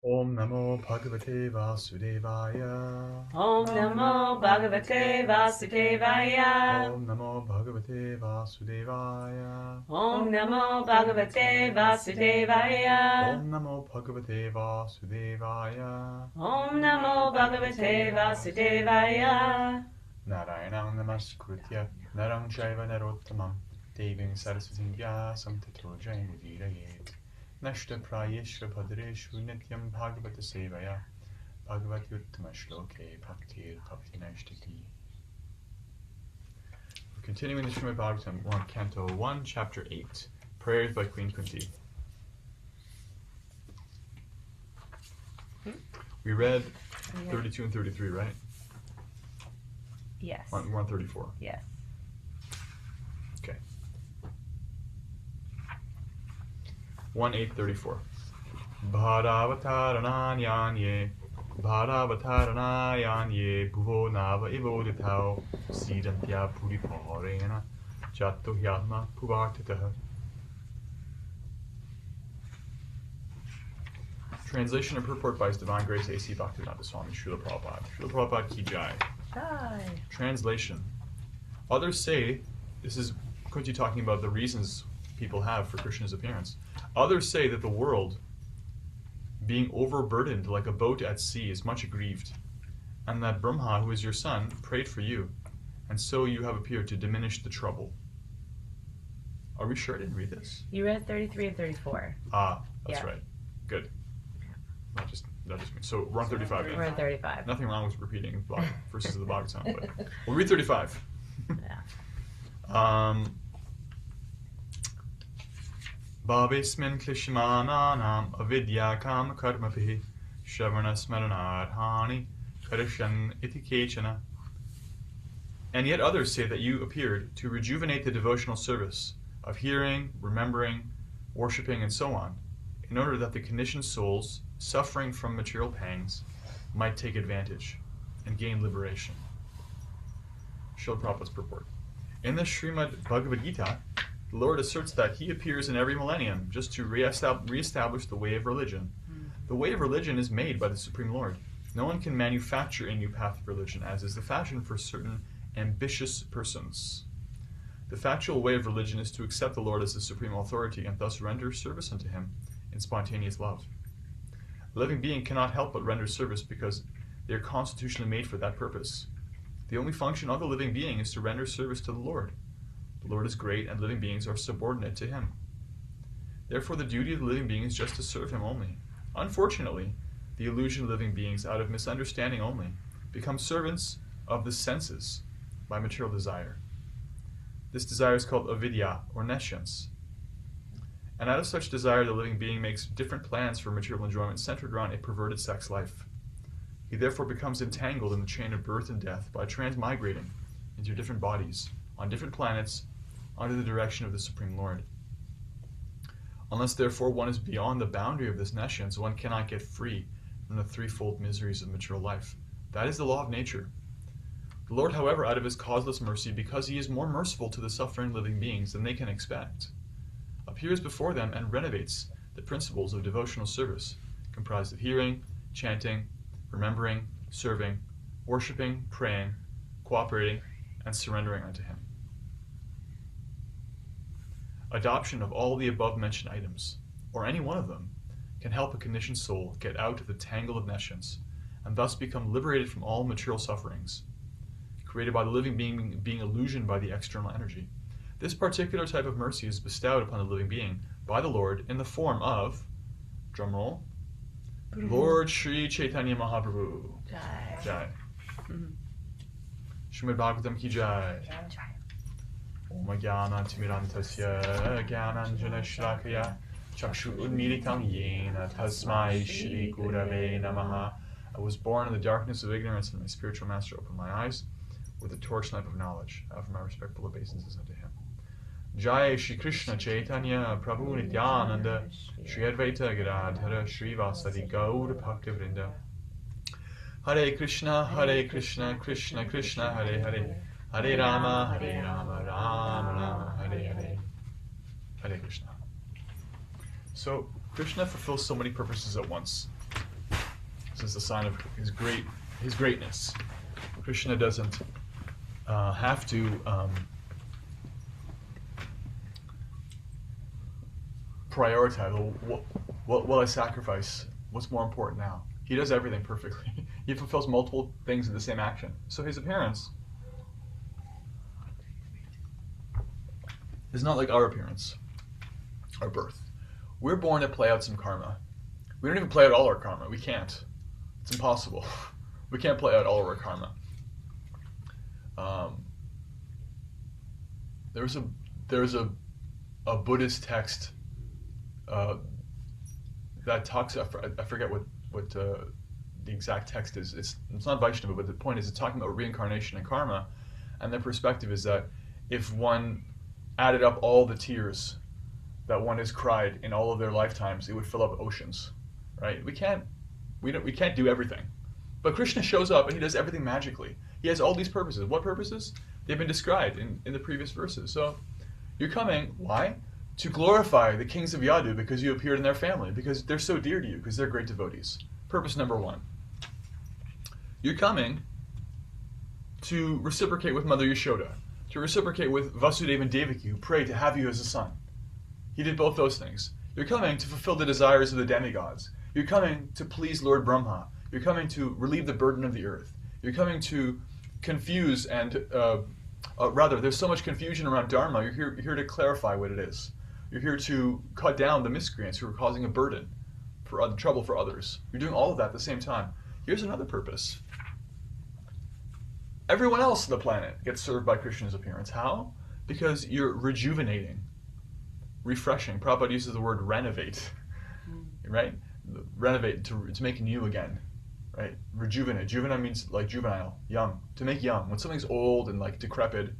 Om Namo Bhagavate Vasudevaya. Om Namo Bhagavate Vasudevaya. Om Namo Bhagavate Vasudevaya. Om Namo Bhagavate Vasudevaya. Om Namo Bhagavate Vasudevaya. Om Namo Bhagavate Vasudevaya. Narayanam Namaskritya Narang Chaiva Narottamam Devim Saraswatim Vyasam Tato Jayamudirayet Nashta Prayeshva Padreshu Nityam Bhagavata Sevaya Bhagavati Uttama Shloke Bhaktir Bhakti Nashtaki. We're continuing the Srimad Bhagavatam. We're on Canto 1, Chapter 8, Prayers by Queen Kunti. We read 32 and 33, right? Yes. We're on 34. Yes. Okay. 1:8:34. Bharavataranyanye Bharavataranyanye Bhuvo Nava Ivoditao Sidantya Puriparena Jatto Hyatma Puvartitaha. Translation and purport by His Divine Grace A.C. Bhaktivedanta Swami Srila Prabhupada. Srila Prabhupada Ki Jai. Hi. Translation. Others say, this is Kunti talking about the reasons people have for Krishna's appearance. Others say that the world, being overburdened like a boat at sea, is much aggrieved, and that Brahma, who is your son, prayed for you, and so you have appeared to diminish the trouble. Are we sure I didn't read this? You read 33 and 34. Ah, that's Yeah. right. Good. That just means. So we're on 35 We're then. on 35. Nothing wrong with repeating verses of the Bhagavatam, but we'll read 35. Yeah. Bhavismin klishmananam avidya kama karmapihi shravana smaranarhani karishan iti kechana. And yet others say that you appeared to rejuvenate the devotional service of hearing, remembering, worshipping, and so on, in order that the conditioned souls suffering from material pangs might take advantage and gain liberation. Srila Prabhupada's purport. In the Srimad Bhagavad Gita, the Lord asserts that He appears in every millennium just to reestablish the way of religion. The way of religion is made by the Supreme Lord. No one can manufacture a new path of religion, as is the fashion for certain ambitious persons. The factual way of religion is to accept the Lord as the supreme authority and thus render service unto Him in spontaneous love. A living being cannot help but render service because they are constitutionally made for that purpose. The only function of a living being is to render service to the Lord. The Lord is great, and living beings are subordinate to Him. Therefore, the duty of the living being is just to serve Him only. Unfortunately, the illusion of living beings, out of misunderstanding only, become servants of the senses by material desire. This desire is called avidya, or nescience. And out of such desire, the living being makes different plans for material enjoyment centered around a perverted sex life. He therefore becomes entangled in the chain of birth and death by transmigrating into different bodies, on different planets, under the direction of the Supreme Lord. Unless therefore one is beyond the boundary of this nescience, one cannot get free from the threefold miseries of material life. That is the law of nature. The Lord, however, out of His causeless mercy, because He is more merciful to the suffering living beings than they can expect, appears before them and renovates the principles of devotional service, comprised of hearing, chanting, remembering, serving, worshipping, praying, cooperating, and surrendering unto Him. Adoption of all the above-mentioned items, or any one of them, can help a conditioned soul get out of the tangle of nescience, and thus become liberated from all material sufferings, created by the living being being illusioned by the external energy. This particular type of mercy is bestowed upon the living being by the Lord in the form of, drumroll, Lord Sri Chaitanya Mahaprabhu. Jai. Jai. Mhm. Srimad Bhagavatam Ki Jai. Om Jnana Timirantasya Jnananjana Shlakaya Chakshu Unmilitam Yena Tasmai Shri Gurave Namaha. I was born in the darkness of ignorance, and my spiritual master opened my eyes with the torchlight of knowledge. I offer my respectful obeisances unto Him. Jai Shri Krishna Chaitanya Prabhu Nityananda Shri Advaita Gadadhara Shri Vasadi Gaur Bhaktivinoda. Hare Krishna, Krishna Krishna, Hare Hare, Hare Rama, Rama Rama, Hare Hare, Hare Krishna. So Krishna fulfills so many purposes at once. This is a sign of his greatness. Krishna doesn't have to prioritize. What will I sacrifice? What's more important now? He does everything perfectly. He fulfills multiple things in the same action. So his appearance is not like our appearance, our birth. We're born to play out some karma. We don't even play out all our karma. We can't. It's impossible. We can't play out all of our karma. There's a Buddhist text that talks. I forget what the exact text is. It's not Vaishnava, but the point is it's talking about reincarnation and karma, and the perspective is that if one added up all the tears that one has cried in all of their lifetimes, it would fill up oceans, right? We can't do everything, but Krishna shows up and he does everything magically. He has all these purposes. What purposes? They've been described in the previous verses. So you're coming, why? To glorify the kings of Yadu because you appeared in their family, because they're so dear to you, because they're great devotees. Purpose number one. You're coming to reciprocate with Mother Yashoda, to reciprocate with Vasudeva and Devaki, who prayed to have you as a son. He did both those things. You're coming to fulfill the desires of the demigods. You're coming to please Lord Brahma. You're coming to relieve the burden of the earth. You're coming to confuse and, rather, there's so much confusion around Dharma, you're here to clarify what it is. You're here to cut down the miscreants who are causing a burden, for trouble for others. You're doing all of that at the same time. Here's another purpose. Everyone else on the planet gets served by Krishna's appearance. How? Because you're rejuvenating, refreshing. Prabhupada uses the word renovate, right? Renovate, to make new again, right? Rejuvenate. Juvenile means like juvenile, young. To make young. When something's old and like decrepit,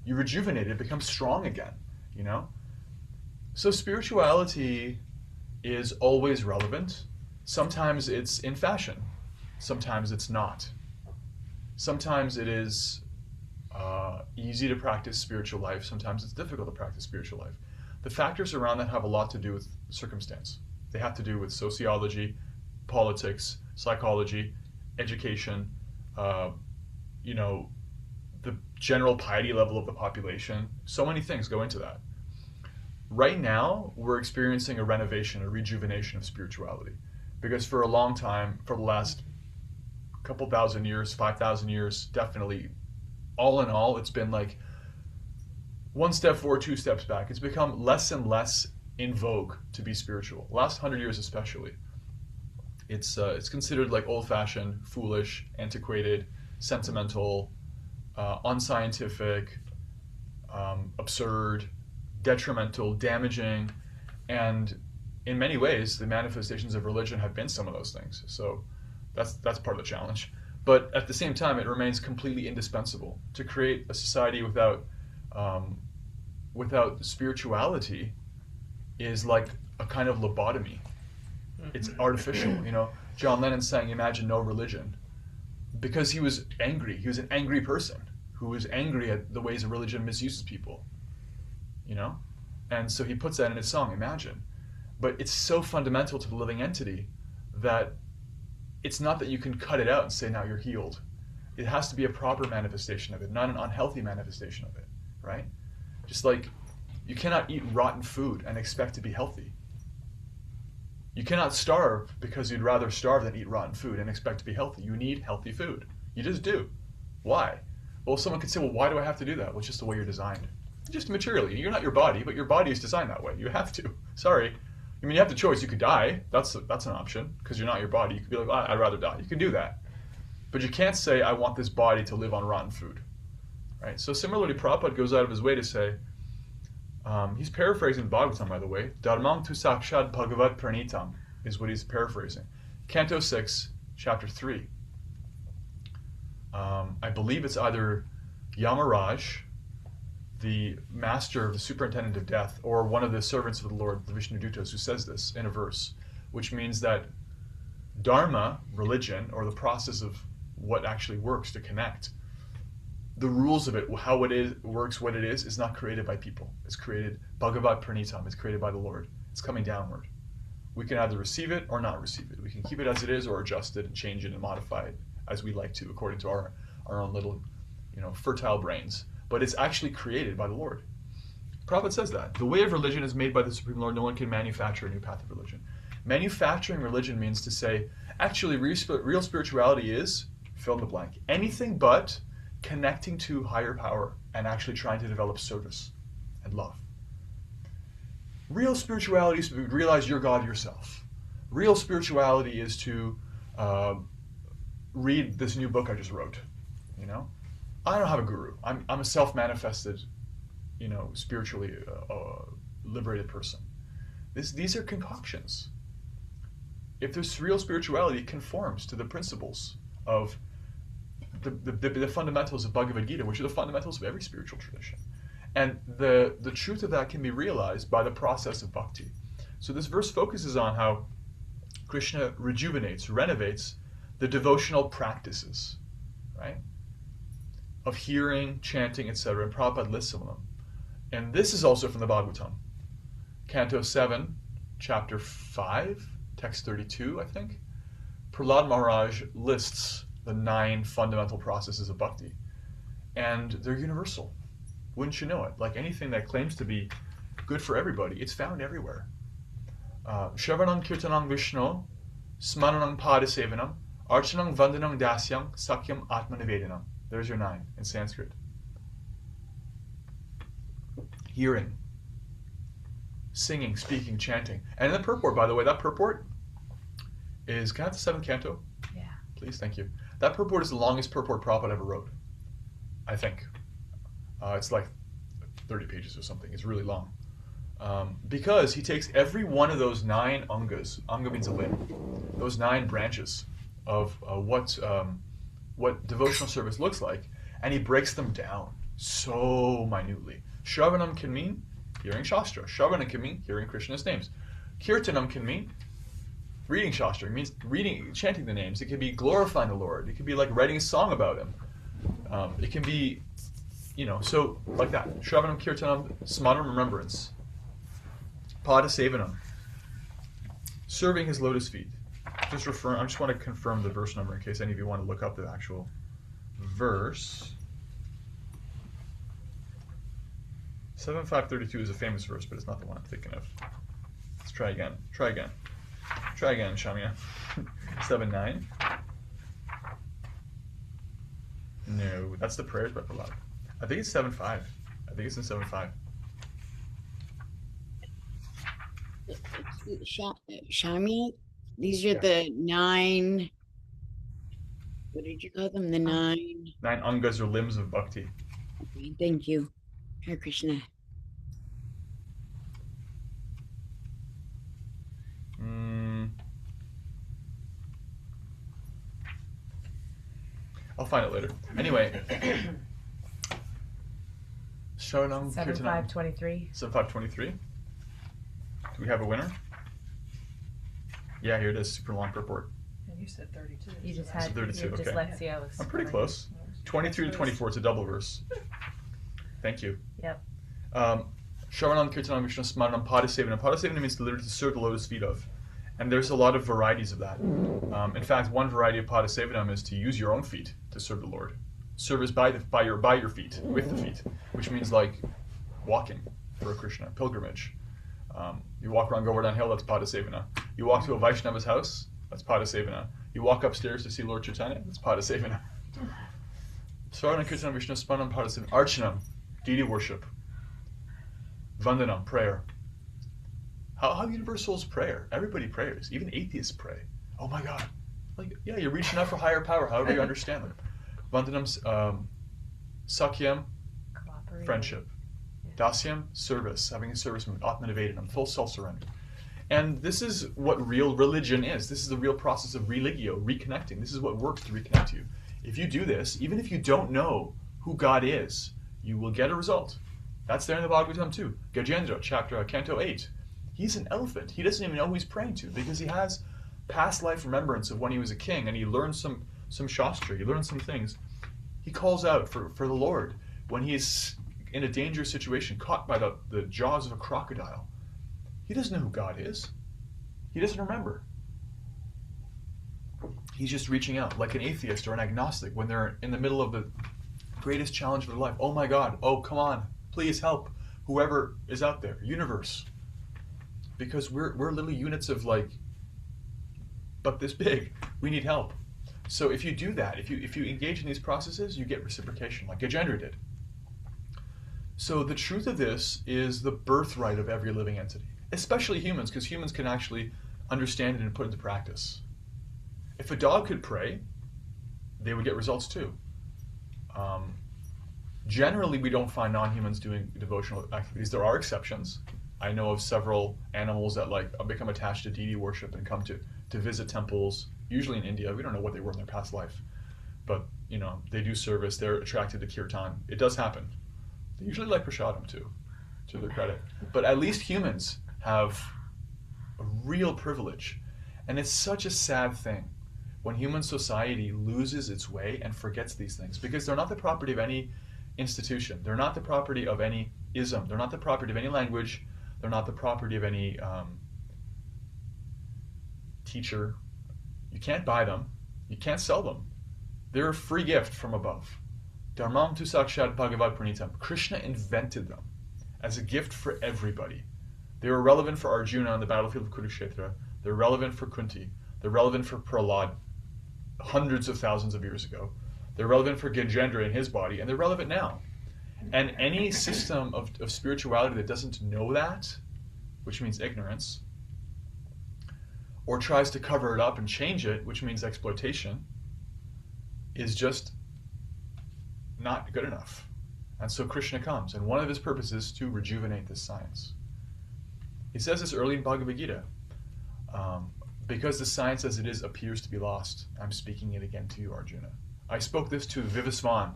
you rejuvenate it, it becomes strong again, you know? So spirituality is always relevant. Sometimes it's in fashion. Sometimes it's not. Sometimes it is easy to practice spiritual life. Sometimes it's difficult to practice spiritual life. The factors around that have a lot to do with circumstance. They have to do with sociology, politics, psychology, education, the general piety level of the population. So many things go into that. Right now, we're experiencing a renovation, a rejuvenation of spirituality. Because for a long time, for the last couple thousand years, 5,000 years, definitely, all in all, it's been like one step forward, two steps back. It's become less and less in vogue to be spiritual. Last 100 years especially. It's considered like old-fashioned, foolish, antiquated, sentimental, unscientific, absurd, detrimental, damaging, and in many ways, the manifestations of religion have been some of those things. So that's part of the challenge. But at the same time, it remains completely indispensable to create a society without spirituality is like a kind of lobotomy. It's artificial, you know. John Lennon sang "Imagine no religion" because he was angry. He was an angry person who was angry at the ways that religion misuses people, you know. And so he puts that in his song, "Imagine." But it's so fundamental to the living entity that it's not that you can cut it out and say, now you're healed. It has to be a proper manifestation of it, not an unhealthy manifestation of it, right? Just like you cannot eat rotten food and expect to be healthy. You cannot starve because you'd rather starve than eat rotten food and expect to be healthy. You need healthy food. You just do. Why? Well, someone could say, well, why do I have to do that? Well, it's just the way you're designed. Just materially. You're not your body, but your body is designed that way. You have to. Sorry. I mean, you have the choice. You could die. That's an option because you're not your body. You could be like, I'd rather die. You can do that. But you can't say, I want this body to live on rotten food. Right? So similarly, Prabhupada goes out of his way to say, he's paraphrasing the Bhagavatam, by the way. Dharmam tu sakshad bhagavat pranitam is what he's paraphrasing. Canto 6, Chapter 3. I believe it's either Yamaraj, the master, the superintendent of death, or one of the servants of the Lord, the Vishnudutas, who says this in a verse, which means that dharma, religion, or the process of what actually works to connect, the rules of it, how it is, works, what it is not created by people. It's created, Bhagavat Pranitam, it's created by the Lord. It's coming downward. we can either receive it or not receive it. We can keep it as it is or adjust it and change it and modify it as we like to, according to our own little, fertile brains. But it's actually created by the Lord. The prophet says that. The way of religion is made by the Supreme Lord. No one can manufacture a new path of religion. Manufacturing religion means to say, actually, real spirituality is, fill in the blank, anything but connecting to higher power and actually trying to develop service and love. Real spirituality is to realize you're God yourself. Real spirituality is to read this new book I just wrote. I don't have a guru. I'm a self-manifested, spiritually liberated person. These are concoctions. If there's real spirituality, it conforms to the principles of the fundamentals of Bhagavad Gita, which are the fundamentals of every spiritual tradition. And the truth of that can be realized by the process of bhakti. So this verse focuses on how Krishna rejuvenates, renovates the devotional practices, right? Of hearing, chanting, etc. And Prabhupada lists some of them. And this is also from the Bhagavatam. Canto 7, Chapter 5, Text 32, I think. Prahlad Maharaj lists the 9 fundamental processes of bhakti. And they're universal. Wouldn't you know it? Like anything that claims to be good for everybody, it's found everywhere. Shravanam Kirtanam Vishnu, Smaranam Padasevanam, Archanam Vandanam Dasyam, Sakyam Atmanivedanam. There's your 9 in Sanskrit. Hearing, singing, speaking, chanting. And in the purport, by the way, that purport is, can I have the 7th canto? Yeah. Please, thank you. That purport is the longest purport Prabhupada ever wrote, I think. It's like 30 pages or something. It's really long. Because he takes every one of those 9 angas, anga means a limb, those 9 branches of what devotional service looks like, and he breaks them down so minutely. Shravanam can mean hearing Shastra. Shravana can mean hearing Krishna's names. Kirtanam can mean reading Shastra. It means chanting the names. It can be glorifying the Lord. It can be like writing a song about him. It can be, so like that. Shravanam, Kirtanam, Smaranam, remembrance. Padasevanam, serving his lotus feet. I just want to confirm the verse number in case any of you want to look up the actual verse. 7532 is a famous verse, but it's not the one I'm thinking of. Let's try again. Try again, Shamya. 7-9. No, that's the prayers by Prahlad. I think it's 7-5. I think it's in 7-5. Shami, these are the 9. What did you call them? The 9. 9 angas or limbs of bhakti. Okay, thank you, Hare Krishna. I'll find it later. Anyway. Sharanam 7523. 7523. Do we have a winner? Yeah, here it is. Super long purport. And you said 32. You just so had So 32, your okay. dyslexia was I'm pretty close. 23 to 24. It's a double verse. Thank you. Yep. Shravanam Kirtanam Vishnu Smaranam Padasevanam. Padasevanam means literally to serve the lotus feet of. And there's a lot of varieties of that. In fact, one variety of Padasevanam is to use your own feet to serve the Lord. Service by your feet, with the feet, which means like walking for a Krishna, pilgrimage. You walk around Govardhan Hill, that's Padasevana. You walk to a Vaishnava's house, that's Padasevana. You walk upstairs to see Lord Chaitanya, that's Padasevana. Svarana Kirtanam Vishnu Spanam Padasevana. Archanam, deity worship. Vandanam, prayer. How universal is prayer? Everybody prays. Even atheists pray. Oh my God. Like, yeah, you're reaching out for higher power, however you understand them. Vandanam, Sakyam, friendship. Dasyam, service, having a service mood. Atmanivedanam, full self-surrender. And this is what real religion is. This is the real process of religio, reconnecting. This is what works to reconnect you. If you do this, even if you don't know who God is, you will get a result. That's there in the Bhagavatam too. Gajendra, Canto 8. He's an elephant. He doesn't even know who he's praying to because he has past life remembrance of when he was a king and he learned some Shastra, he learned some things. He calls out for the Lord when he's in a dangerous situation, caught by the jaws of a crocodile. He doesn't know who God is. He doesn't remember. He's just reaching out like an atheist or an agnostic when they're in the middle of the greatest challenge of their life. Oh my God, oh come on, please help, whoever is out there, universe. Because we're little units of like, but this big, we need help. So if you do that, if you engage in these processes, you get reciprocation, like Gajendra did. So the truth of this is the birthright of every living entity, especially humans, because humans can actually understand it and put it into practice. If a dog could pray, they would get results too. Generally, we don't find non-humans doing devotional activities. There are exceptions. I know of several animals that like become attached to deity worship and come to visit temples, usually in India. We don't know what they were in their past life, but you know, they do service. They're attracted to kirtan. It does happen. They usually like prasadam too, to their credit. But at least humans have a real privilege, and it's such a sad thing when human society loses its way and forgets these things, because they're not the property of any institution. They're not the property of any ism. They're not the property of any language. They're not the property of any teacher. You can't buy them. You can't sell them. They're a free gift from above. Dharmam tu sakshat bhagavad pranitam. Krishna invented them as a gift for everybody. They were relevant for Arjuna on the battlefield of Kurukshetra. They're relevant for Kunti. They're relevant for Prahlad hundreds of thousands of years ago. They're relevant for Gajendra in his body, and they're relevant now. And any system of spirituality that doesn't know that, which means ignorance, or tries to cover it up and change it, which means exploitation, is just not good enough. And so Krishna comes, and one of his purposes is to rejuvenate this science. He says this early in Bhagavad Gita. Because the science as it is appears to be lost, I'm speaking it again to you, Arjuna. I spoke this to Vivasvan,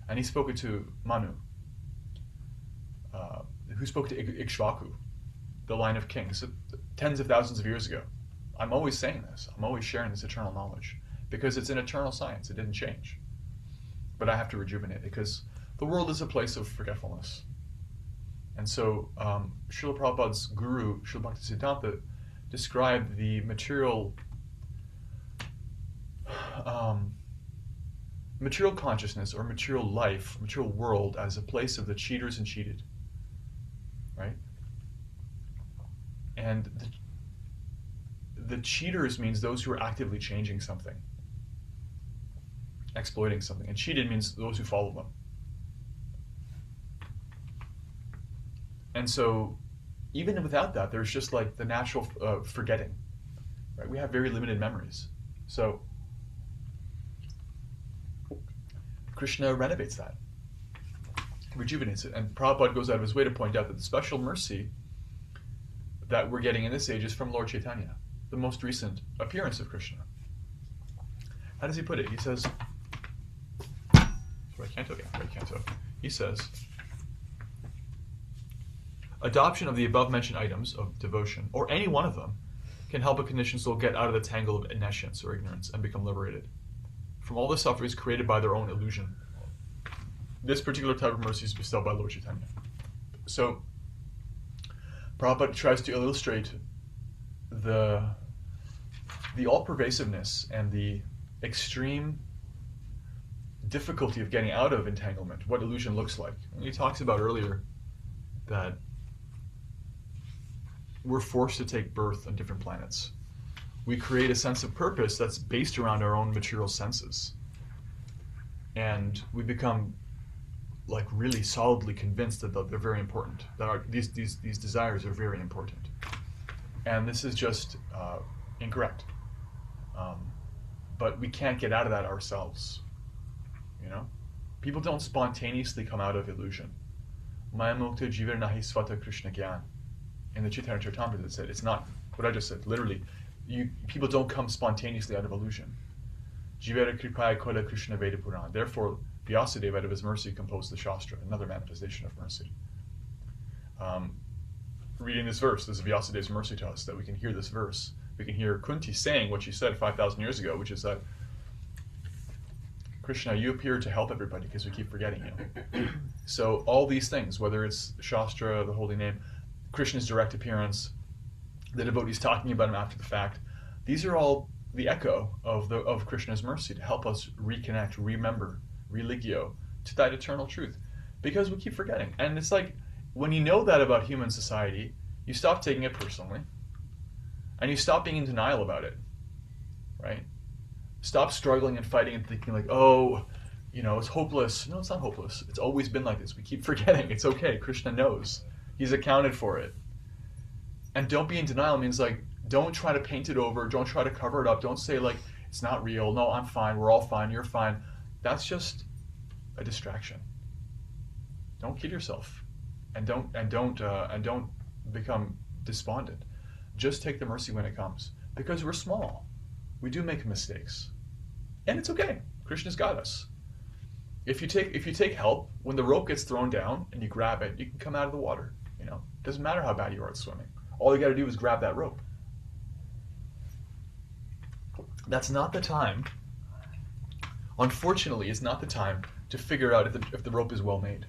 and he spoke it to Manu, who spoke to Ikshvaku, the line of kings, tens of thousands of years ago. I'm always saying this. I'm always sharing this eternal knowledge, because it's an eternal science. It didn't change. But I have to rejuvenate it, because the world is a place of forgetfulness. And so Srila Prabhupada's guru, Srila Bhaktisiddhanta, described the material consciousness or material life, material world, as a place of the cheaters and cheated, right? And the cheaters means those who are actively changing something, exploiting something, and cheated means those who follow them. And so even without that, there's just like the natural forgetting, right? We have very limited memories. So Krishna renovates that, rejuvenates it. And Prabhupada goes out of his way to point out that the special mercy that we're getting in this age is from Lord Chaitanya, the most recent appearance of Krishna. How does he put it? He says, right canto. He says, adoption of the above-mentioned items of devotion, or any one of them, can help a conditioned soul get out of the tangle of nescience or ignorance and become liberated from all the sufferings created by their own illusion. This particular type of mercy is bestowed by Lord Chaitanya. So, Prabhupada tries to illustrate the all-pervasiveness and the extreme difficulty of getting out of entanglement, what illusion looks like. And he talks about earlier that we're forced to take birth on different planets. We create a sense of purpose that's based around our own material senses. And we become like really solidly convinced that they're very important, that these desires are very important. And this is just incorrect. But we can't get out of that ourselves. You know? People don't spontaneously come out of illusion. Maya mukta jiva nahi svata Krishna gyan. In the Chaitanya Charitamrita, it said, it's not what I just said, literally, people don't come spontaneously out of illusion. Jivera kripaya kola Krishna Veda Puran. Therefore, Vyasadeva, out of his mercy, composed the Shastra, another manifestation of mercy. Reading this verse, this is Vyasadeva's mercy to us, that we can hear this verse. We can hear Kunti saying what she said 5,000 years ago, which is that, Krishna, you appear to help everybody because we keep forgetting you. So all these things, whether it's Shastra, the holy name, Krishna's direct appearance, the devotees talking about him after the fact. These are all the echo of Krishna's mercy to help us reconnect, remember, religio to that eternal truth, because we keep forgetting. And it's like when you know that about human society, you stop taking it personally, and you stop being in denial about it, right? Stop struggling and fighting and thinking like, oh, it's hopeless. No, it's not hopeless. It's always been like this. We keep forgetting. It's okay. Krishna knows. He's accounted for it. And don't be in denial means like, don't try to paint it over. Don't try to cover it up. Don't say like, it's not real. No, I'm fine. We're all fine. You're fine. That's just a distraction. Don't kid yourself, and don't become despondent. Just take the mercy when it comes, because we're small. We do make mistakes, and it's okay. Krishna's got us. If you take help when the rope gets thrown down and you grab it, you can come out of the water. Doesn't matter how bad you are at swimming. All you got to do is grab that rope. That's not the time. Unfortunately, it's not the time to figure out if the rope is well made,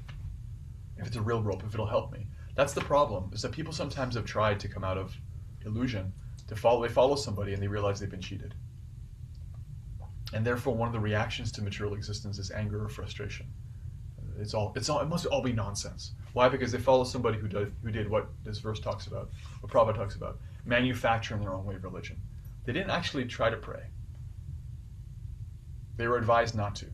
if it's a real rope, if it'll help me. That's the problem, is that people sometimes have tried to come out of illusion, they follow somebody and they realize they've been cheated. And therefore, one of the reactions to material existence is anger or frustration. It must all be nonsense. Why? Because they follow somebody who did what this verse talks about, what Prabhupada talks about, manufacturing their own way of religion. They didn't actually try to pray. They were advised not to.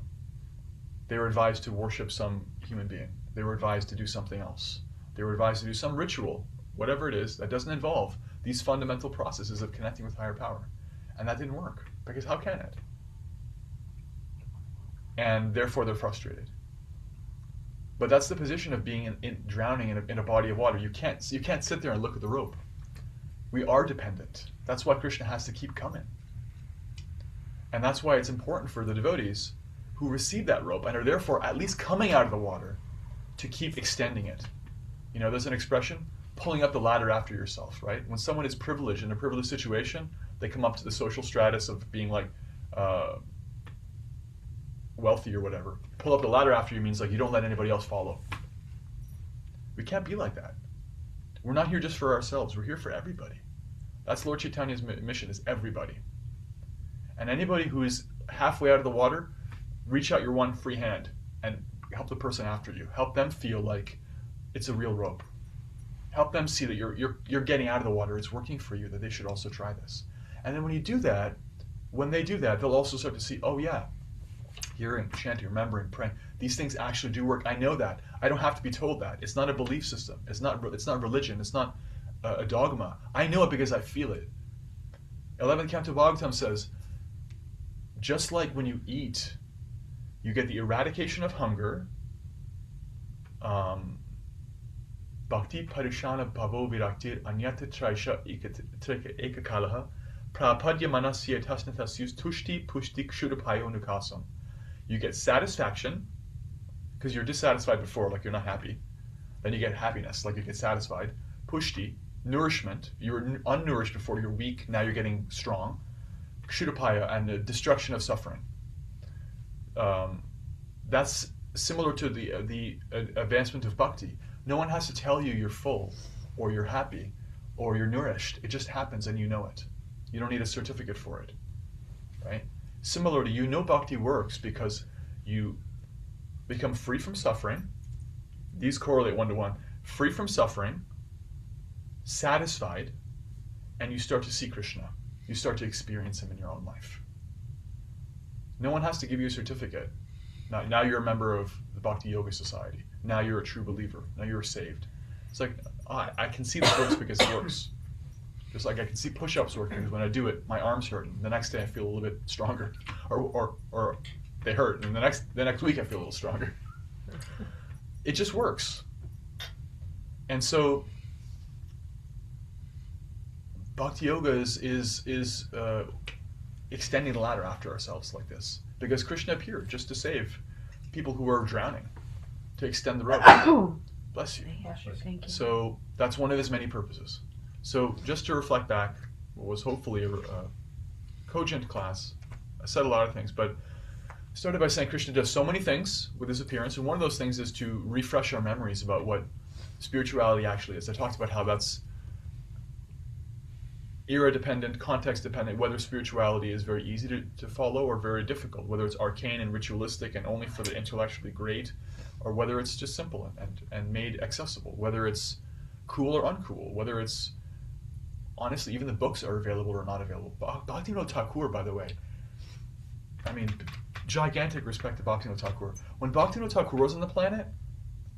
They were advised to worship some human being. They were advised to do something else. They were advised to do some ritual, whatever it is, that doesn't involve these fundamental processes of connecting with higher power. And that didn't work, because how can it? And therefore they're frustrated. But that's the position of being drowning in a body of water. You can't sit there and look at the rope. We are dependent. That's why Krishna has to keep coming. And that's why it's important for the devotees who receive that rope and are therefore at least coming out of the water to keep extending it. There's an expression, pulling up the ladder after yourself, right? When someone is privileged in a privileged situation, they come up to the social stratus of being like wealthy or whatever. Pull up the ladder after you means like you don't let anybody else follow. We can't be like that. We're not here just for ourselves. We're here for everybody. That's Lord Chaitanya's mission, is everybody. And anybody who is halfway out of the water, reach out your one free hand and help the person after you. Help them feel like it's a real rope. Help them see that you're getting out of the water. It's working for you, that they should also try this. And then when they do that, they'll also start to see, oh yeah, hearing, chanting, remembering, praying, these things actually do work. I know that. I don't have to be told that. It's not a belief system. It's not religion. It's not a dogma. I know it because I feel it. 11th Canto Bhagavatam says, just like when you eat, you get the eradication of hunger, bhakti parishana bhavo viraktir anyata traisha ekakalaha prapadya manasya tasnatasyus tushti pushti kshudapayo nukasam. You get satisfaction, because you're dissatisfied before, like you're not happy. Then you get happiness, like you get satisfied. Pushti, nourishment. You were unnourished before, you're weak, now you're getting strong. Kshudapaya, and the destruction of suffering. That's similar to the advancement of bhakti. No one has to tell you you're full, or you're happy, or you're nourished. It just happens and you know it. You don't need a certificate for it, right? Similarly, bhakti works because you become free from suffering. These correlate one-to-one. Free from suffering, satisfied, and you start to see Krishna. You start to experience him in your own life. No one has to give you a certificate. Now you're a member of the Bhakti Yoga Society. Now you're a true believer. Now you're saved. It's like, I can see this works because it works. Just like I can see push-ups working, because when I do it, my arms hurt, and the next day I feel a little bit stronger, or they hurt, and the next week I feel a little stronger. It just works. And so Bhakti Yoga is extending the ladder after ourselves like this, because Krishna appeared just to save people who are drowning, to extend the rope. Bless you. Thank you. So that's one of his many purposes. So just to reflect back, what was hopefully a cogent class, I said a lot of things, but started by saying Krishna does so many things with his appearance, and one of those things is to refresh our memories about what spirituality actually is. I talked about how that's era dependent, context dependent, whether spirituality is very easy to follow or very difficult, whether it's arcane and ritualistic and only for the intellectually great, or whether it's just simple and made accessible, whether it's cool or uncool, whether it's, honestly, even the books are available or not available. Bhaktivinoda Thakur, by the way, I mean, gigantic respect to Bhaktivinoda Thakur. When Bhaktivinoda Thakur was on the planet,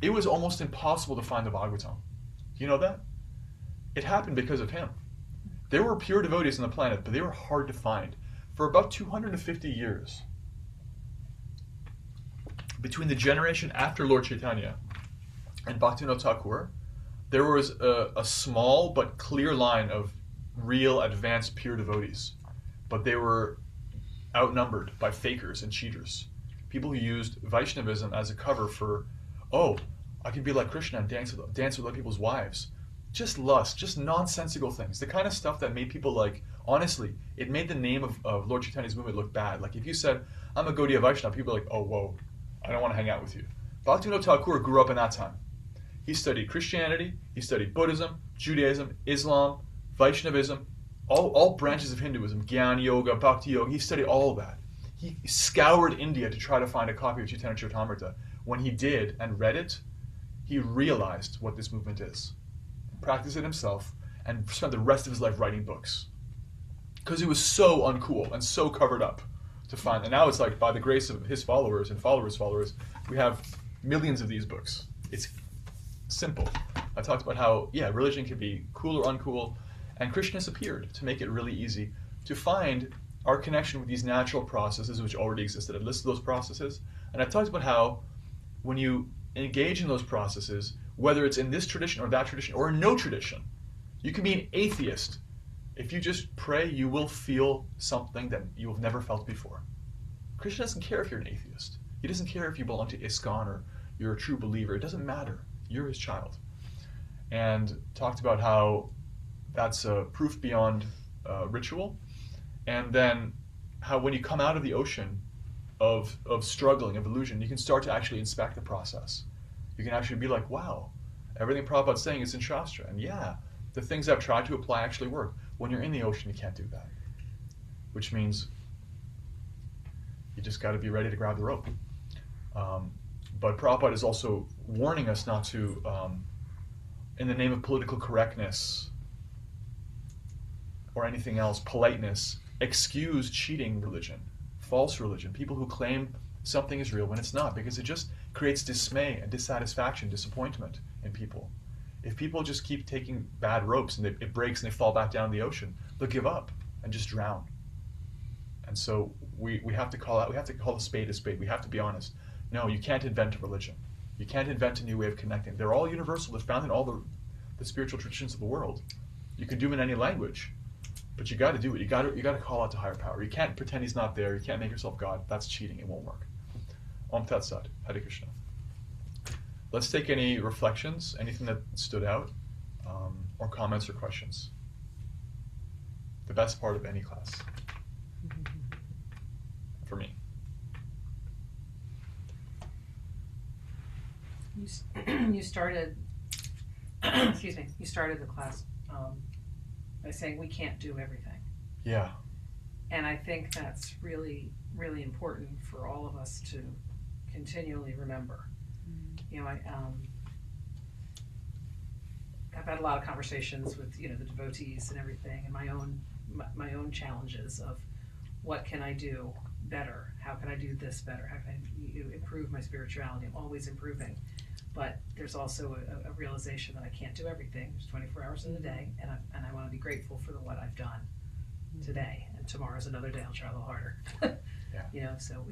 it was almost impossible to find the Bhagavatam. Do you know that? It happened because of him. There were pure devotees on the planet, but they were hard to find. For about 250 years, between the generation after Lord Chaitanya and Bhaktivinoda Thakur, there was a small but clear line of real advanced pure devotees. But they were outnumbered by fakers and cheaters. People who used Vaishnavism as a cover for, oh, I can be like Krishna and dance with other people's wives. Just lust, just nonsensical things. The kind of stuff that made people like, honestly, it made the name of Lord Chaitanya's movement look bad. Like if you said, I'm a Gaudiya Vaishnava, people are like, oh, whoa, I don't want to hang out with you. Bhaktivinoda Thakur grew up in that time. He studied Christianity, he studied Buddhism, Judaism, Islam, Vaishnavism, all branches of Hinduism, Jnana Yoga, Bhakti Yoga. He studied all of that. He scoured India to try to find a copy of Chaitanya Charitamrita. When he did and read it, he realized what this movement is. Practiced it himself, and spent the rest of his life writing books. Because he was so uncool and so covered up to find. And now it's like, by the grace of his followers and followers, we have millions of these books. It's simple. I talked about how, yeah, religion can be cool or uncool, and Krishna has appeared to make it really easy to find our connection with these natural processes which already existed. I listed those processes, and I talked about how when you engage in those processes, whether it's in this tradition or that tradition or in no tradition, you can be an atheist. If you just pray, you will feel something that you have never felt before. Krishna doesn't care if you're an atheist. He doesn't care if you belong to ISKCON or you're a true believer. It doesn't matter. You're his child. And talked about how that's a proof beyond ritual. And then how when you come out of the ocean of struggling, of illusion, you can start to actually inspect the process. You can actually be like, wow, everything Prabhupada's saying is in Shastra. And yeah, the things I've tried to apply actually work. When you're in the ocean, you can't do that. Which means you just got to be ready to grab the rope. But Prabhupada is also warning us not to, in the name of political correctness or anything else, politeness, excuse cheating religion, false religion, people who claim something is real when it's not, because it just creates dismay and dissatisfaction, disappointment in people. If people just keep taking bad ropes and it breaks and they fall back down the ocean, they'll give up and just drown. And so we have to call a spade a spade. We have to be honest. No, you can't invent a religion. You can't invent a new way of connecting. They're all universal. They're found in all the spiritual traditions of the world. You can do them in any language, but you got to do it. You got to call out to higher power. You can't pretend he's not there. You can't make yourself God. That's cheating. It won't work. Om Tat Sat. Hare Krishna. Let's take any reflections, anything that stood out, or comments or questions. The best part of any class. For me. You started, excuse me, you started the class by saying we can't do everything. Yeah. And I think that's really, really important for all of us to continually remember. You know, I've had a lot of conversations with, you know, the devotees and everything, and my own challenges of what can I do better? How can I do this better? How can I improve my spirituality? I'm always improving. But there's also a realization that I can't do everything. There's 24 hours in the day, and I want to be grateful for what I've done today. And tomorrow's another day. I'll try a little harder. Yeah. You know, so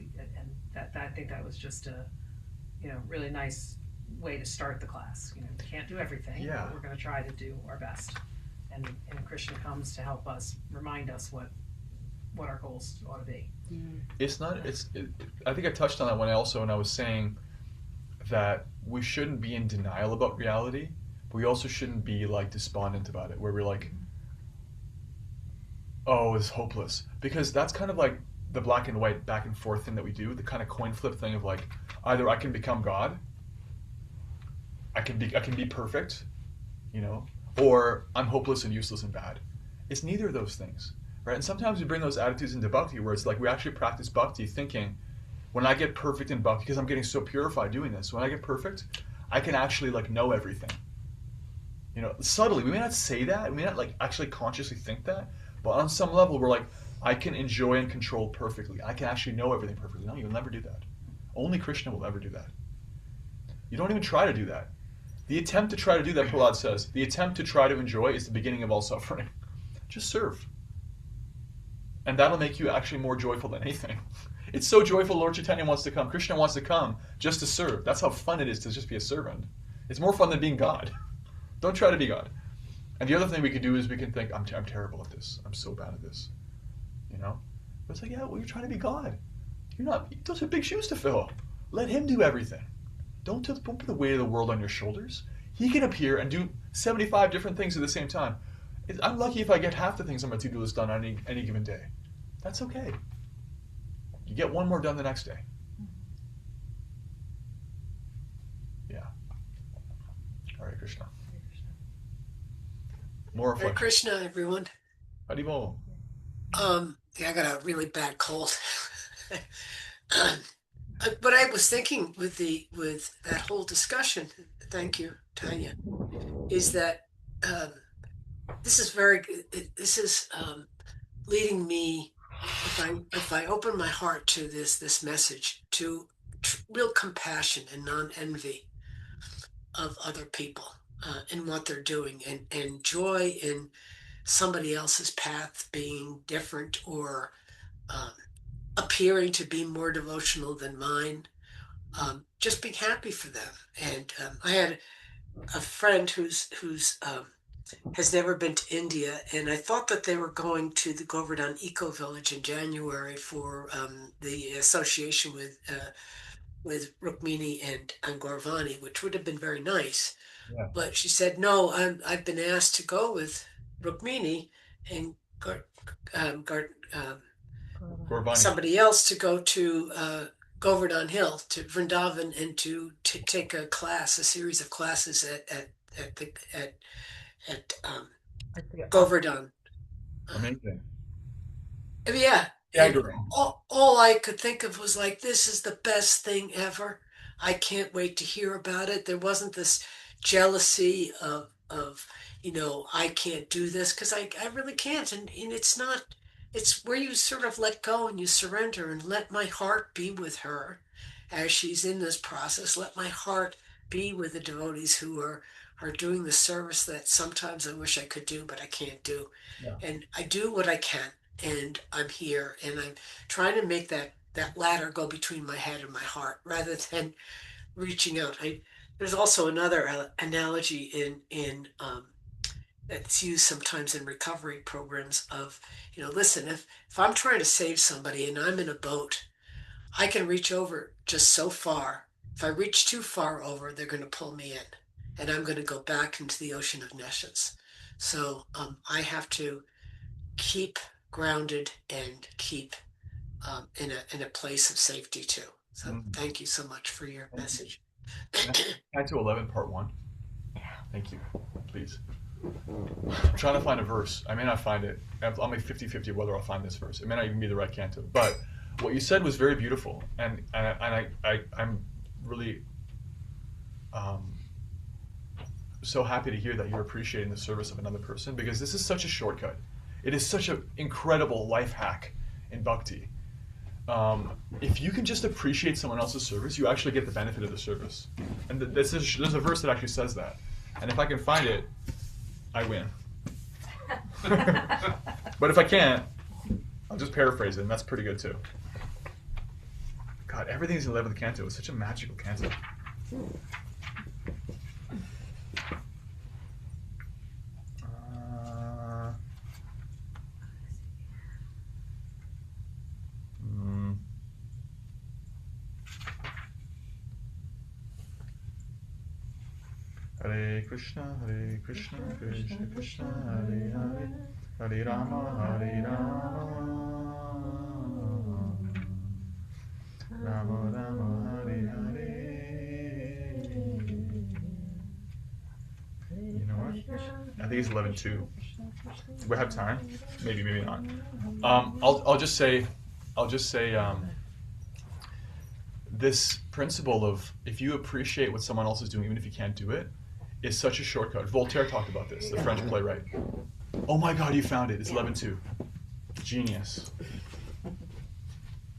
I think that was just a, you know, really nice way to start the class. You know, we can't do everything, Yeah. but we're going to try to do our best. And Krishna comes to help us, remind us what our goals ought to be. It's not. I think I touched on that when I was saying that we shouldn't be in denial about reality, but we also shouldn't be like despondent about it, where we're like, oh, it's hopeless, because that's kind of like the black and white back and forth thing that we do, the kind of coin flip thing of like, either I can become God, I can be perfect, you know, or I'm hopeless and useless and bad. It's neither of those things, right? And sometimes we bring those attitudes into bhakti where it's like we actually practice bhakti thinking, when I get perfect in bhakti, because I'm getting so purified doing this, when I get perfect, I can actually like know everything. You know, subtly, we may not say that, we may not like actually consciously think that, but on some level we're like, I can enjoy and control perfectly. I can actually know everything perfectly. No, you'll never do that. Only Krishna will ever do that. You don't even try to do that. The attempt to try to do that, Prahlad says, the attempt to try to enjoy is the beginning of all suffering. Just serve. And that'll make you actually more joyful than anything. It's so joyful Lord Chaitanya wants to come. Krishna wants to come just to serve. That's how fun it is to just be a servant. It's more fun than being God. Don't try to be God. And the other thing we could do is we can think, I'm terrible at this. I'm so bad at this. You know? But it's like, yeah, well, you're trying to be God. You're not. Those are big shoes to fill. Let him do everything. Don't put the weight of the world on your shoulders. He can appear and do 75 different things at the same time. I'm lucky if I get half the things on my to-do list done on any given day. That's okay. You get one more done the next day. Yeah. Hare Krishna. More Hare reflection. Krishna, everyone. Haribol. Yeah, I got a really bad cold. But I was thinking with that whole discussion, thank you, Tanya, is that this is leading me, if I open my heart to this message, to real compassion and non-envy of other people and what they're doing, and joy in somebody else's path being different or appearing to be more devotional than mine. Just being happy for them. And I had a friend who's has never been to India, and I thought that they were going to the Govardhan Eco Village in January for the association with Rukmini and Gaurvani, which would have been very nice. Yeah. But she said, no, I've been asked to go with Rukmini and Gaurvani. somebody else to go to Govardhan Hill, to Vrindavan, and to take a series of classes at Govardhan. Amazing. Yeah. Staggering. All I could think of was like, this is the best thing ever. I can't wait to hear about it. There wasn't this jealousy of I can't do this, because I really can't. And it's where you sort of let go and you surrender and let my heart be with her as she's in this process. Let my heart be with the devotees who are doing the service that sometimes I wish I could do, but I can't do. Yeah. And I do what I can, and I'm here, and I'm trying to make that ladder go between my head and my heart rather than reaching out. There's also another analogy in that's used sometimes in recovery programs of, listen, if I'm trying to save somebody and I'm in a boat, I can reach over just so far. If I reach too far over, they're going to pull me in, and I'm going to go back into the ocean of nescience. So I have to keep grounded and keep in a place of safety too. So thank you so much for your message. 9 to 11, part 1. Thank you. Please. I'm trying to find a verse. I may not find it. I'll make 50-50 whether I'll find this verse. It may not even be the right canto. But what you said was very beautiful. And I'm really so happy to hear that you're appreciating the service of another person, because this is such a shortcut. It is such an incredible life hack in bhakti. If you can just appreciate someone else's service, you actually get the benefit of the service. And there's a verse that actually says that. And if I can find it, I win. But if I can't, I'll just paraphrase it, and that's pretty good too. God, everything's in 11th canto. It's such a magical canto. Hare Krishna, Krishna Krishna, Hare Hare, Hare Rama, Rama Rama, Hare Hare. You know what? I think it's 11:2. we have time? Maybe, maybe not. I'll just say, this principle of if you appreciate what someone else is doing, even if you can't do it, is such a shortcut. Voltaire talked about this, the French playwright. Oh my God, you found it. It's 11:2. Genius.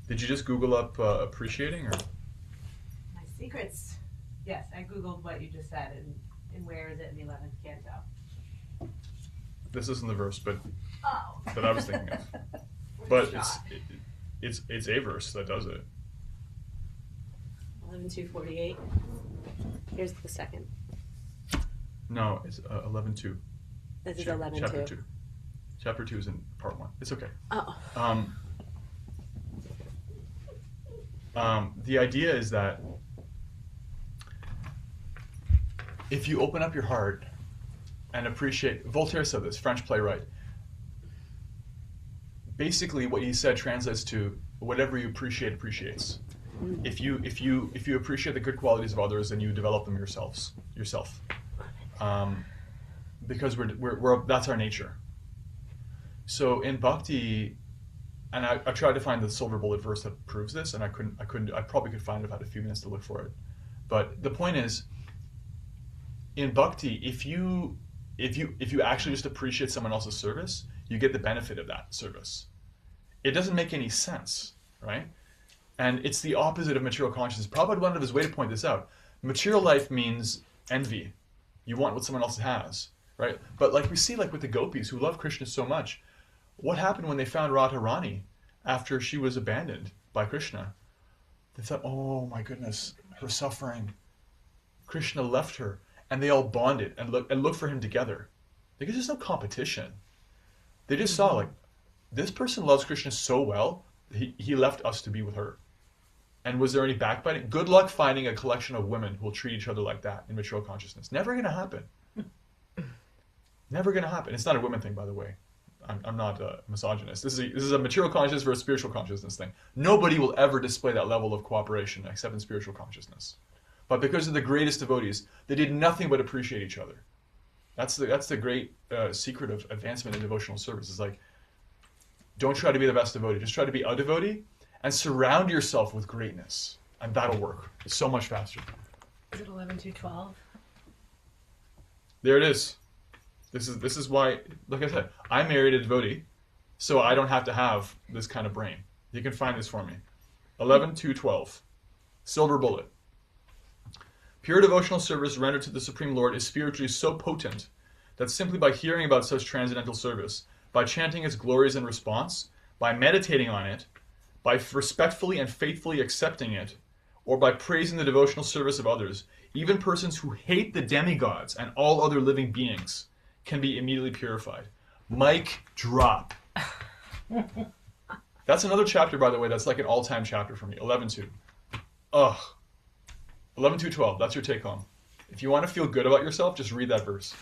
Did you just Google up appreciating, or? My secrets. Yes, I googled what you just said, and where is it in the 11th canto? This isn't the verse, but Oh. that I was thinking of. But it's a verse that does it. 11:248. Here's the second. No, it's 11:2. This is Chapter 11:2. 2. Chapter 2 is in part 1. It's okay. Oh. The idea is that if you open up your heart and appreciate, Voltaire said this, French playwright. Basically, what he said translates to whatever you appreciate appreciates. If you appreciate the good qualities of others, then you develop them yourself. Because we're that's our nature. So in Bhakti, and I tried to find the silver bullet verse that proves this, and I couldn't. I probably could find it if I had a few minutes to look for it. But the point is, in Bhakti, if you actually just appreciate someone else's service, you get the benefit of that service. It doesn't make any sense, right? And it's the opposite of material consciousness. Prabhupada went out of his way to point this out. Material life means envy. You want what someone else has, right? But like we see, like with the gopis who love Krishna so much, what happened when they found Radharani after she was abandoned by Krishna? They thought, oh my goodness, her suffering. Krishna left her, and they all bonded and looked for him together. Because there's no competition. They just saw, like, this person loves Krishna so well, he left us to be with her. And was there any backbiting? Good luck finding a collection of women who will treat each other like that in material consciousness. Never going to happen. Never going to happen. It's not a women thing, by the way. I'm not a misogynist. This is a material consciousness versus spiritual consciousness thing. Nobody will ever display that level of cooperation except in spiritual consciousness. But because of the greatest devotees, they did nothing but appreciate each other. That's the great secret of advancement in devotional service. Is like, don't try to be the best devotee. Just try to be a devotee and surround yourself with greatness. And that'll work. It's so much faster. Is it 11:212? There it is. This is why, like I said, I married a devotee, so I don't have to have this kind of brain. You can find this for me. 11:212. Silver bullet. Pure devotional service rendered to the Supreme Lord is spiritually so potent that simply by hearing about such transcendental service, by chanting its glories in response, by meditating on it, by respectfully and faithfully accepting it, or by praising the devotional service of others, even persons who hate the demigods and all other living beings can be immediately purified. Mic drop. That's another chapter, by the way, that's like an all-time chapter for me. 11:2. Ugh. 11:212. That's your take home. If you want to feel good about yourself, just read that verse.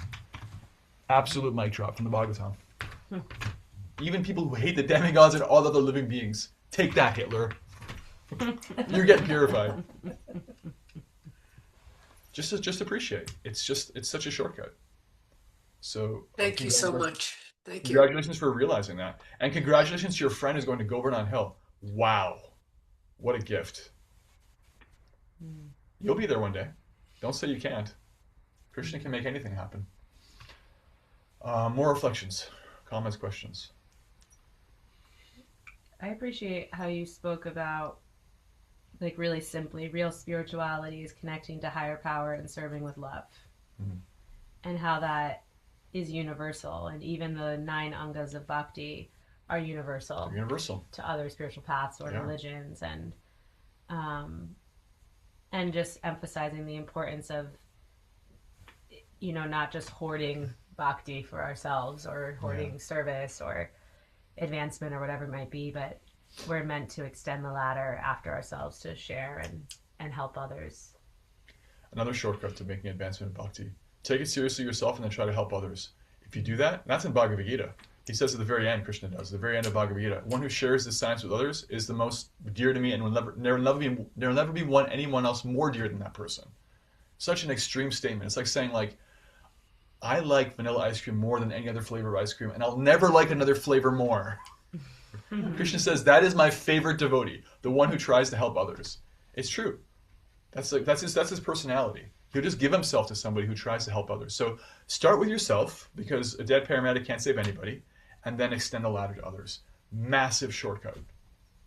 Absolute mic drop from the Bhagavatam. Even people who hate the demigods and all other living beings, take that, Hitler. You're getting purified. Just appreciate. It's such a shortcut. So Thank you so much. Thank you. Congratulations for realizing that. And congratulations to your friend who's going to Govardhan Hill. Wow. What a gift. You'll be there one day. Don't say you can't. Krishna can make anything happen. More reflections, comments, questions. I appreciate how you spoke about, like, really simply, real spirituality is connecting to higher power and serving with love. Mm-hmm. And how that is universal. And even the 9 Angas of Bhakti are universal. They're universal. To other spiritual paths or religions. And just emphasizing the importance of, not just hoarding bhakti for ourselves or hoarding service or advancement or whatever it might be, but we're meant to extend the ladder after ourselves to share and help others. Another shortcut to making advancement in bhakti. Take it seriously yourself and then try to help others. If you do that, that's in Bhagavad Gita. He says at the very end, Krishna does, at the very end of Bhagavad Gita, one who shares this science with others is the most dear to me and will never be anyone else more dear than that person. Such an extreme statement. It's like saying, like, I like vanilla ice cream more than any other flavor of ice cream, and I'll never like another flavor more. Krishna says that is my favorite devotee, the one who tries to help others. It's true. That's his personality. He'll just give himself to somebody who tries to help others. So start with yourself, because a dead paramedic can't save anybody, and then extend the ladder to others. Massive shortcut.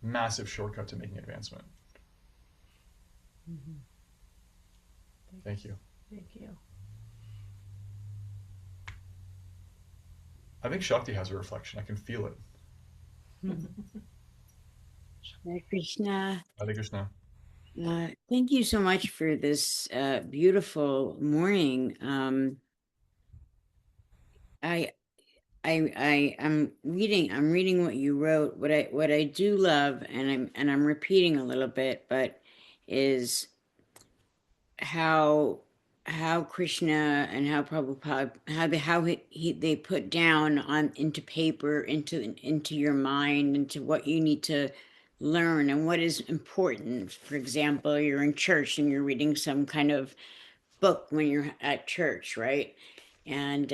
Massive shortcut to making advancement. Mm-hmm. Thank you. Thank you. I think Shakti has a reflection. I can feel it. Hare Krishna. Hare Krishna. Thank you so much for this beautiful morning. I'm reading what you wrote. What I do love, and I'm repeating a little bit, but is how Krishna and how Prabhupada, they put down on into paper, into your mind, into what you need to learn and what is important. For example, you're in church and you're reading some kind of book when you're at church, right? And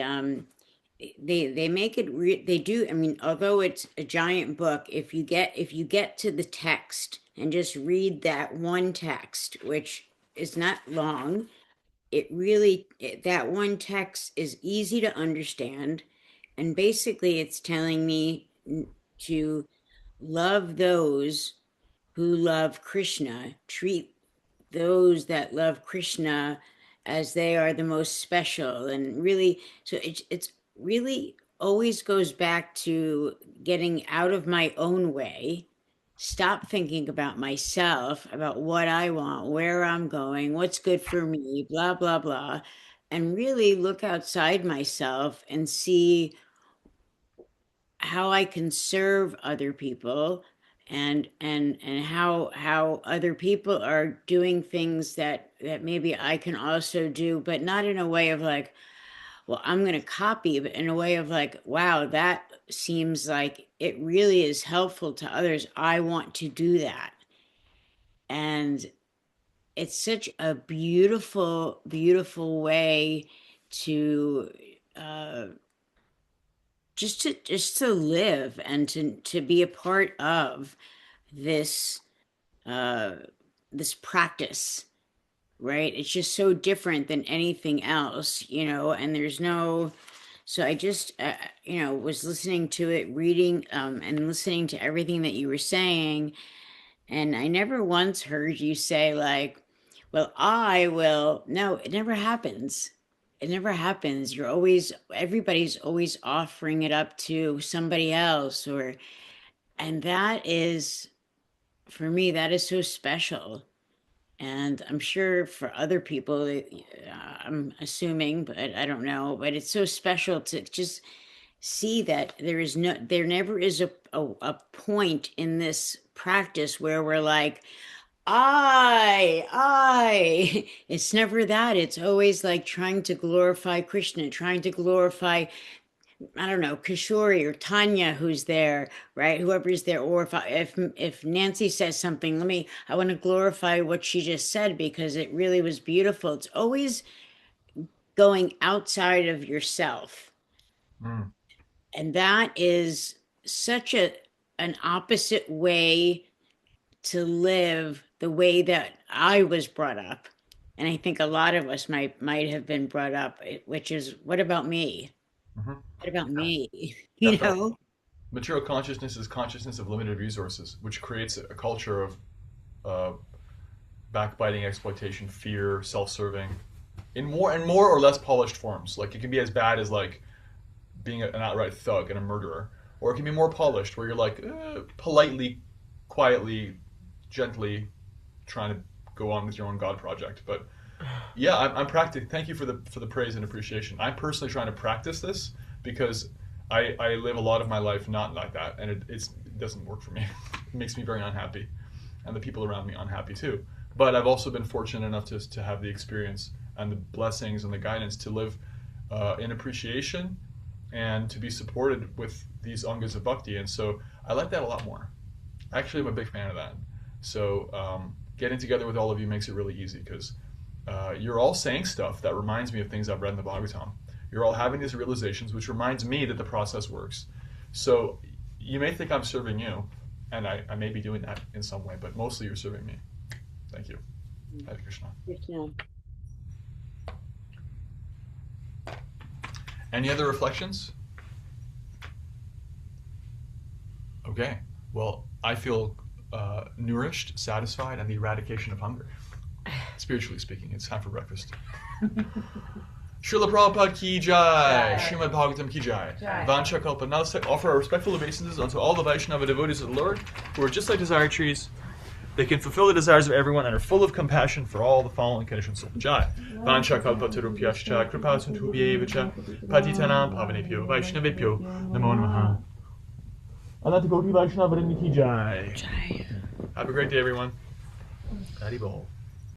they make it they do. I mean, although it's a giant book, if you get to the text and just read that one text, which is not long, that one text is easy to understand, and basically it's telling me to love those who love Krishna, treat those that love Krishna as they are the most special. And really, so it's really always goes back to getting out of my own way, stop thinking about myself, about what I want, where I'm going, what's good for me, blah, blah, blah, and really look outside myself and see how I can serve other people, and how other people are doing things that maybe I can also do, but not in a way of like, well, I'm going to copy, but in a way of like, wow, that seems like it really is helpful to others. I want to do that. And it's such a beautiful, beautiful way to uh, just to live and to be a part of this uh, this practice, right? It's just so different than anything else, and there's no. So I just, was listening to it, reading, and listening to everything that you were saying, and I never once heard you say like, well, I will. No, it never happens. It never happens. Everybody's always offering it up to somebody else, and that is, for me, that is so special. And I'm sure for other people, I'm assuming, but I don't know, but it's so special to just see that there never is a point in this practice where we're like, I. It's never that. It's always like trying to glorify Krishna, trying to glorify, I don't know, Kishori or Tanya, who's there, right? Whoever's there. Or if Nancy says something, I want to glorify what she just said because it really was beautiful. It's always going outside of yourself. Mm. And that is such an opposite way to live, the way that I was brought up. And I think a lot of us might have been brought up, which is, what about me? Mm-hmm. What about me? Definitely. Material consciousness is consciousness of limited resources, which creates a culture of backbiting, exploitation, fear, self-serving, in more or less polished forms. Like it can be as bad as like being an outright thug and a murderer, or it can be more polished, where you're like politely, quietly, gently trying to go on with your own God project. But yeah, I'm practicing. Thank you for the praise and appreciation. I'm personally trying to practice this because I live a lot of my life not like that, and it doesn't work for me. It makes me very unhappy, and the people around me unhappy too. But I've also been fortunate enough to have the experience and the blessings and the guidance to live in appreciation and to be supported with these Angas of Bhakti. And so I like that a lot more. Actually, I'm a big fan of that. So getting together with all of you makes it really easy because you're all saying stuff that reminds me of things I've read in the Bhagavatam. You're all having these realizations, which reminds me that the process works. So you may think I'm serving you, and I may be doing that in some way, but mostly you're serving me. Thank you. Hare Krishna. Krishna. Any other reflections? Okay. Well, I feel nourished, satisfied, and the eradication of hunger. Spiritually speaking, it's time for breakfast. Srila Prabhupada ki jai, Srimad Bhagavatam ki jai. Jai. Vancha kalpa. Now let's offer our respectful obeisances unto all the Vaishnava devotees of the Lord, who are just like desire trees. They can fulfill the desires of everyone and are full of compassion for all the following conditions. Jai. Vancha kalpa tarupyascha, kripa santubhyevacha, patitanam pavanebhyo, Vaishnavebhyo, namo namaha. Ananta Gauti Vaishnava ki jai. Have a great day, everyone. Hari Bol.